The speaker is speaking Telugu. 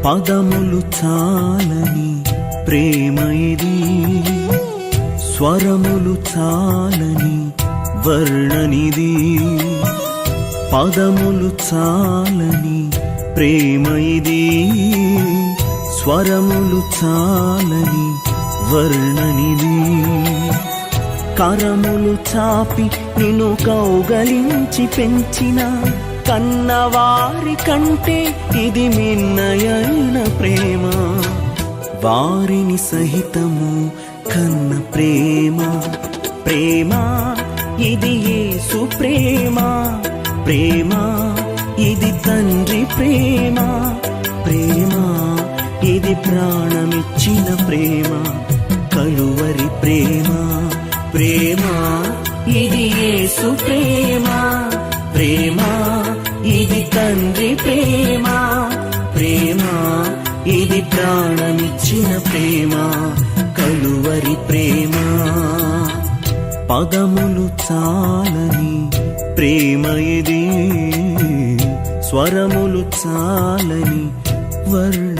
పదములు చాలని ప్రేమ ఇది, స్వరములు చాలని వర్ణనిది. పదములు చాలని ప్రేమ ఇది, స్వరములు చాలని వర్ణనిది. కరములు చాపి నిన్ను కౌగలించి పెంచిన కన్నవారి కంటే ఇది మిన్నయైన ప్రేమ. వారిని సహితము కన్న ప్రేమ, ప్రేమ ఇది యేసు ప్రేమ. ప్రేమ ఇది తండ్రి ప్రేమ, ప్రేమ ఇది ప్రాణమిచ్చిన ప్రేమ. కలువరి ప్రేమ, ప్రేమ ఇది యేసు ప్రేమ. ప్రేమ ఇది తండ్రి ప్రేమ, ప్రేమ ఇది ప్రాణమిచ్చిన ప్రేమ. కలువరి ప్రేమ. పదములు చాలని ప్రేమ ఇది, స్వరములు చాలని వర్ణ